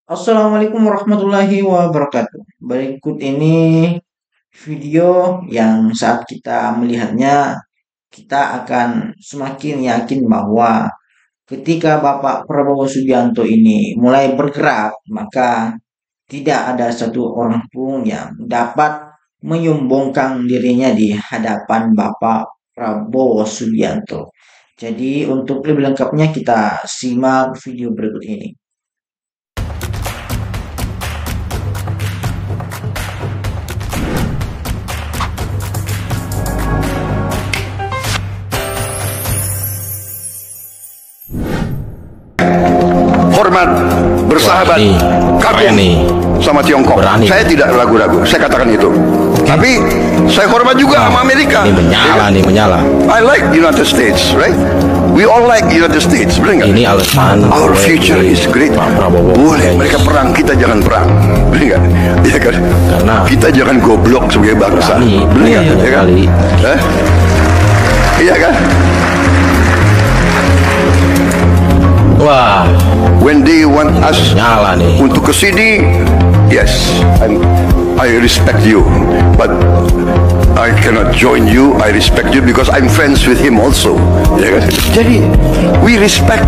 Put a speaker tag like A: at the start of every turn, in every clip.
A: Assalamualaikum warahmatullahi wabarakatuh. Berikut ini video yang saat kita melihatnya, kita akan semakin yakin bahwa ketika Bapak Prabowo Subianto ini mulai bergerak, maka tidak ada satu orang pun yang dapat menyombongkan dirinya di hadapan Bapak Prabowo Subianto. Jadi untuk lebih lengkapnya kita simak video berikut ini.
B: Hormat, bersahabat, kagum sama Tiongkok.
C: Berani.
B: Saya tidak ragu-ragu, saya katakan itu. Tapi saya hormat juga sama Amerika.
C: Ini menyala nih, menyala.
B: I like United States, right? We all like United States, benar nggak?
C: Ini alasan
B: Our future is great.
C: Pak Prabowo.
B: Boleh mereka perang, kita jangan perang, benar nggak? Iya kan?
C: Karena
B: Kita jangan goblok sebagai bangsa,
C: Berani.
B: benar
C: Iya,
B: nggak? Iya kan?
C: kali.
B: Hah? Iya kan?
C: wah,
B: When they want us
C: nyala nih.
B: untuk ke sini, yes, I respect you, but I cannot join you. I respect you because I'm friends with him also. Ya kan? Jadi we respect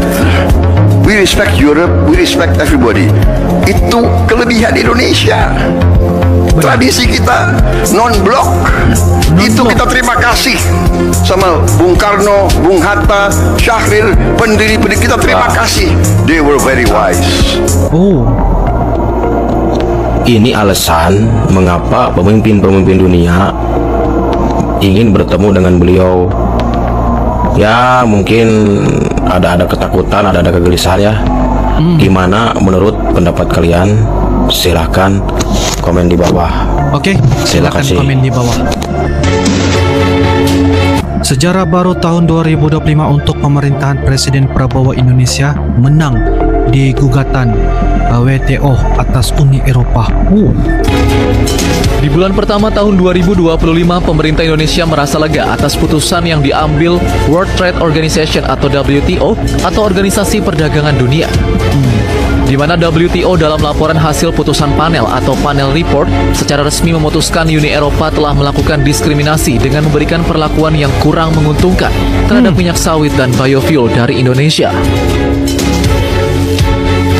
B: Europe, we respect everybody. Itu kelebihan Indonesia. Tradisi kita non-blok. Itu kita terima kasih sama Bung Karno, Bung Hatta, Syahril, pendiri-pendiri kita terima kasih. They were very wise.
C: Ini alasan mengapa pemimpin-pemimpin dunia ingin bertemu dengan beliau. Ya, mungkin ada ketakutan, ada kegelisahan ya. Gimana menurut pendapat kalian? Silahkan komen di bawah.
D: Oke, silakan
C: kasih.
D: komen di bawah. Sejarah baru tahun 2025 untuk pemerintahan Presiden Prabowo Indonesia menang di gugatan WTO atas Uni Eropa.
E: Di bulan pertama tahun 2025, pemerintah Indonesia merasa lega atas putusan yang diambil World Trade Organization atau WTO atau Organisasi Perdagangan Dunia. Di mana WTO dalam laporan hasil putusan panel atau panel report secara resmi memutuskan Uni Eropa telah melakukan diskriminasi dengan memberikan perlakuan yang kurang menguntungkan terhadap minyak sawit dan biofuel dari Indonesia.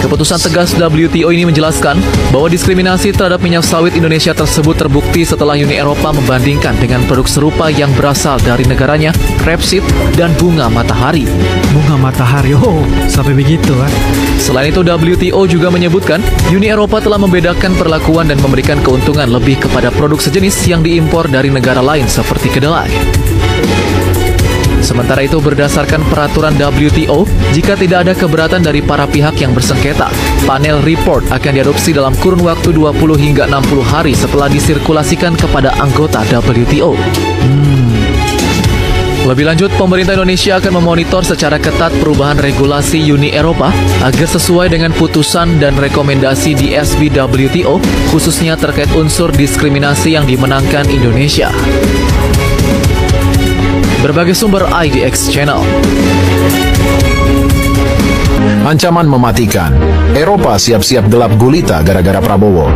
E: Keputusan tegas WTO ini menjelaskan bahwa diskriminasi terhadap minyak sawit Indonesia tersebut terbukti setelah Uni Eropa membandingkan dengan produk serupa yang berasal dari negaranya, rapeseed dan bunga matahari.
D: Bunga matahari, sampai begitu ah.
E: Selain itu, WTO juga menyebutkan Uni Eropa telah membedakan perlakuan dan memberikan keuntungan lebih kepada produk sejenis yang diimpor dari negara lain seperti kedelai. Sementara itu, berdasarkan peraturan WTO, jika tidak ada keberatan dari para pihak yang bersengketa, panel report akan diadopsi dalam kurun waktu 20 hingga 60 hari setelah disirkulasikan kepada anggota WTO. Lebih lanjut, pemerintah Indonesia akan memonitor secara ketat perubahan regulasi Uni Eropa agar sesuai dengan putusan dan rekomendasi di SBWTO, khususnya terkait unsur diskriminasi yang dimenangkan Indonesia. Berbagai sumber IDX Channel.
F: Ancaman mematikan. Eropa siap-siap gelap gulita gara-gara Prabowo.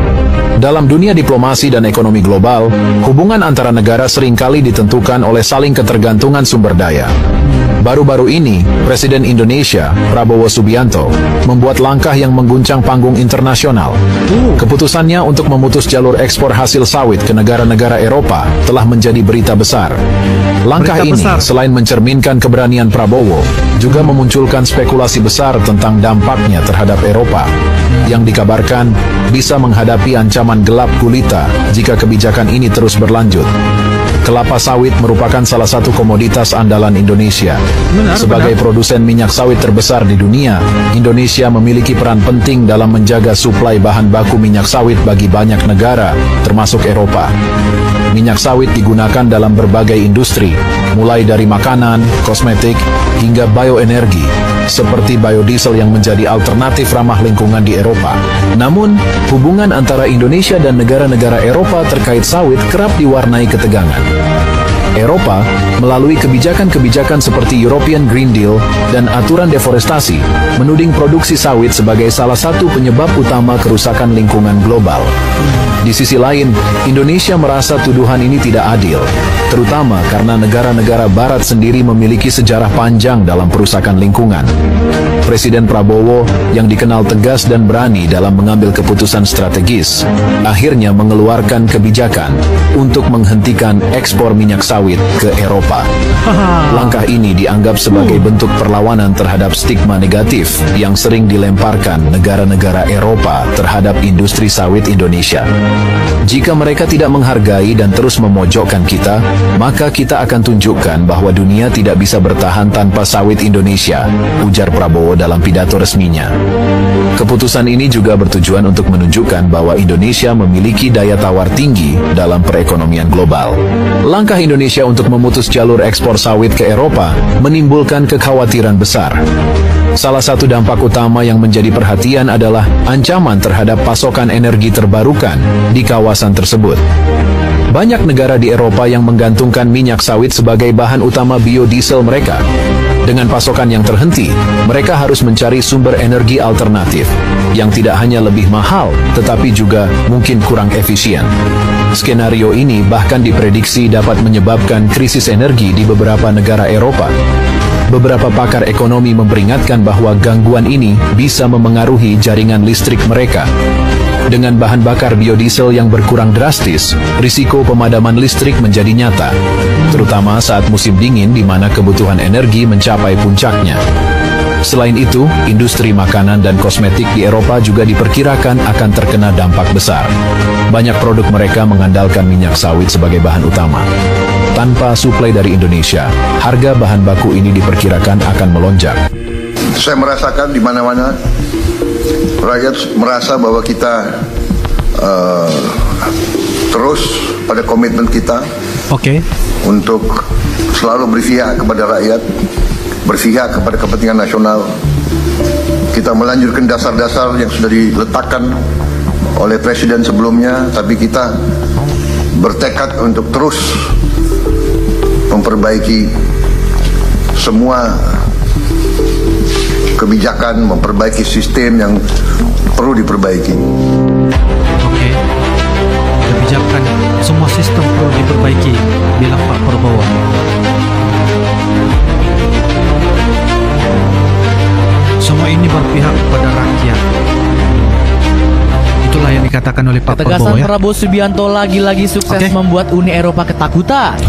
F: Dalam dunia diplomasi dan ekonomi global, hubungan antara negara seringkali ditentukan oleh saling ketergantungan sumber daya. Baru-baru ini, Presiden Indonesia, Prabowo Subianto, membuat langkah yang mengguncang panggung internasional. Keputusannya untuk memutus jalur ekspor hasil sawit ke negara-negara Eropa telah menjadi berita besar. Langkah ini, selain mencerminkan keberanian Prabowo, juga memunculkan spekulasi besar tentang dampaknya terhadap Eropa, yang dikabarkan bisa menghadapi ancaman gelap gulita jika kebijakan ini terus berlanjut. Kelapa sawit merupakan salah satu komoditas andalan Indonesia. Sebagai produsen minyak sawit terbesar di dunia, Indonesia memiliki peran penting dalam menjaga suplai bahan baku minyak sawit bagi banyak negara, termasuk Eropa. Minyak sawit digunakan dalam berbagai industri, mulai dari makanan, kosmetik, hingga bioenergi, seperti biodiesel yang menjadi alternatif ramah lingkungan di Eropa. Namun, hubungan antara Indonesia dan negara-negara Eropa terkait sawit kerap diwarnai ketegangan. Eropa melalui kebijakan-kebijakan seperti European Green Deal dan aturan deforestasi, menuding produksi sawit sebagai salah satu penyebab utama kerusakan lingkungan global. Di sisi lain, Indonesia merasa tuduhan ini tidak adil, terutama karena negara-negara barat sendiri memiliki sejarah panjang dalam perusakan lingkungan. Presiden Prabowo yang dikenal tegas dan berani dalam mengambil keputusan strategis, akhirnya mengeluarkan kebijakan untuk menghentikan ekspor minyak sawit ke Eropa. Langkah ini dianggap sebagai bentuk perlawanan terhadap stigma negatif yang sering dilemparkan negara-negara Eropa terhadap industri sawit Indonesia. Jika mereka tidak menghargai dan terus memojokkan kita, maka kita akan tunjukkan bahwa dunia tidak bisa bertahan tanpa sawit Indonesia, ujar Prabowo dalam pidato resminya. Keputusan ini juga bertujuan untuk menunjukkan bahwa Indonesia memiliki daya tawar tinggi dalam perekonomian global. Langkah Indonesia untuk memutus jalur ekspor sawit ke Eropa menimbulkan kekhawatiran besar. Salah satu dampak utama yang menjadi perhatian adalah ancaman terhadap pasokan energi terbarukan di kawasan tersebut. Banyak negara di Eropa yang menggantungkan minyak sawit sebagai bahan utama biodiesel mereka. Dengan pasokan yang terhenti, mereka harus mencari sumber energi alternatif yang tidak hanya lebih mahal, tetapi juga mungkin kurang efisien. Skenario ini bahkan diprediksi dapat menyebabkan krisis energi di beberapa negara Eropa. Beberapa pakar ekonomi memperingatkan bahwa gangguan ini bisa memengaruhi jaringan listrik mereka. Dengan bahan bakar biodiesel yang berkurang drastis, risiko pemadaman listrik menjadi nyata, terutama saat musim dingin di mana kebutuhan energi mencapai puncaknya. Selain itu, industri makanan dan kosmetik di Eropa juga diperkirakan akan terkena dampak besar. Banyak produk mereka mengandalkan minyak sawit sebagai bahan utama. Tanpa suplai dari Indonesia, harga bahan baku ini diperkirakan akan melonjak.
B: Saya merasakan di mana-mana rakyat merasa bahwa kita terus pada komitmen kita untuk selalu berpihak kepada rakyat, berpihak kepada kepentingan nasional. Kita melanjutkan dasar-dasar yang sudah diletakkan oleh Presiden sebelumnya, tapi kita bertekad untuk terus memperbaiki semua kebijakan, memperbaiki sistem yang perlu diperbaiki.
D: Oke, kebijakan semua sistem perlu diperbaiki, bilang Pak Prabowo. Semua ini berpihak kepada rakyat. Itulah yang dikatakan oleh Pak Prabowo.
E: Ketegasan Prabowo Subianto lagi-lagi sukses membuat Uni Eropa ketakutan.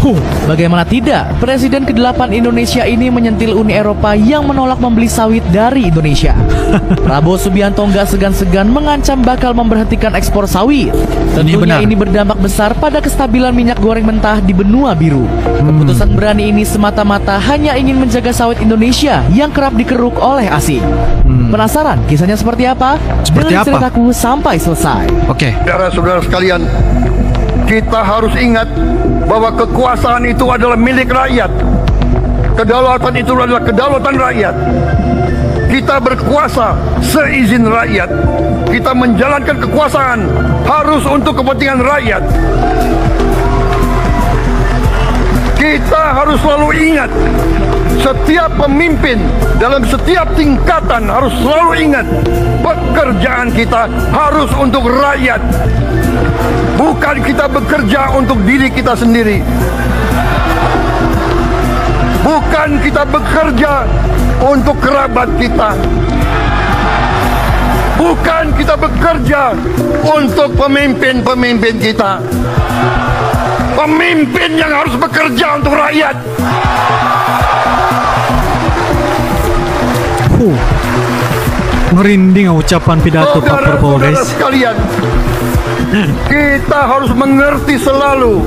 E: Bagaimana tidak, Presiden ke-8 Indonesia ini menyentil Uni Eropa yang menolak membeli sawit dari Indonesia. Prabowo Subianto nggak segan-segan mengancam bakal memberhentikan ekspor sawit. Tentunya ini berdampak besar pada kestabilan minyak goreng mentah di benua biru. Keputusan berani ini semata-mata hanya ingin menjaga sawit Indonesia yang kerap dikeruk oleh asing. Penasaran kisahnya seperti apa?
D: Seperti apa?
E: Ceritaku sampai selesai.
D: Oke.
B: Saudara-saudara sekalian, kita harus ingat bahwa kekuasaan itu adalah milik rakyat. Kedaulatan itu adalah kedaulatan rakyat. Kita berkuasa seizin rakyat. Kita menjalankan kekuasaan harus untuk kepentingan rakyat. Kita harus selalu ingat, setiap pemimpin dalam setiap tingkatan harus selalu ingat, pekerjaan kita harus untuk rakyat. Bukan kita bekerja untuk diri kita sendiri. Bukan kita bekerja untuk kerabat kita. Bukan kita bekerja untuk pemimpin-pemimpin kita. Pemimpin yang harus bekerja untuk rakyat.
D: Merinding ucapan pidato Pak Prabowo, guys.
B: Sekalian, kita harus mengerti selalu,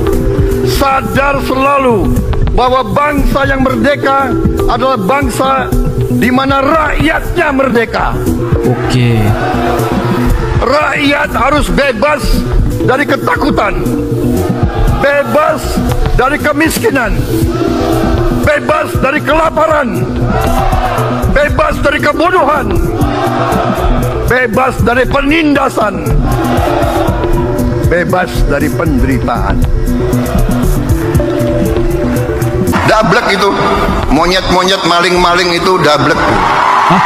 B: sadar selalu bahwa bangsa yang merdeka adalah bangsa di mana rakyatnya merdeka.
D: Oke.
B: Rakyat harus bebas dari ketakutan, bebas dari kemiskinan, bebas dari kelaparan, bebas dari kebodohan, bebas dari penindasan, bebas dari penderitaan. dablek itu. Monyet-monyet, maling-maling itu dablek.
D: Hah?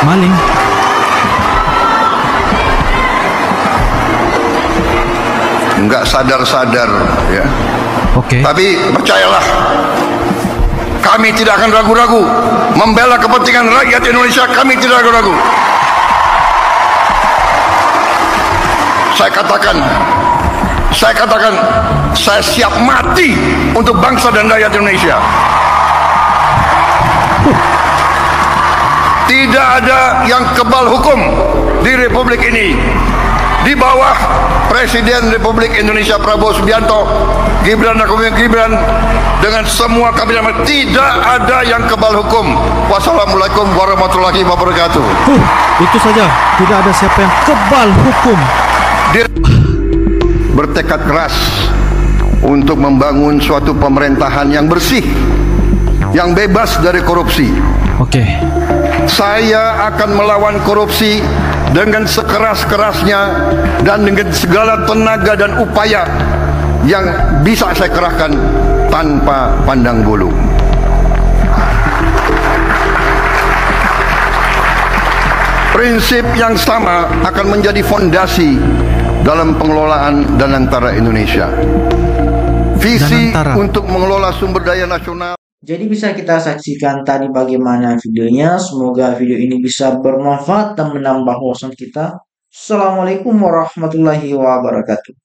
D: Maling?
B: Enggak sadar-sadar ya.
D: Oke.
B: Tapi percayalah, kami tidak akan ragu-ragu membela kepentingan rakyat Indonesia. Kami tidak ragu-ragu. Saya katakan, saya siap mati untuk bangsa dan rakyat Indonesia. Tidak ada yang kebal hukum di Republik ini. Di bawah Presiden Republik Indonesia Prabowo Subianto, Gibran Rakabuming Gibran, dengan semua kabinet, tidak ada yang kebal hukum. Wassalamualaikum warahmatullahi wabarakatuh.
D: Itu saja, tidak ada siapa yang kebal hukum.
B: Dia bertekad keras untuk membangun suatu pemerintahan yang bersih, yang bebas dari korupsi.
D: Oke.
B: Saya akan melawan korupsi dengan sekeras-kerasnya dan dengan segala tenaga dan upaya yang bisa saya kerahkan tanpa pandang bulu. Prinsip yang sama akan menjadi fondasi dalam pengelolaan dan antara Indonesia. Visi untuk mengelola sumber daya nasional.
A: Jadi bisa kita saksikan tadi bagaimana videonya. Semoga video ini bisa bermanfaat dan menambah wawasan kita. Assalamualaikum warahmatullahi wabarakatuh.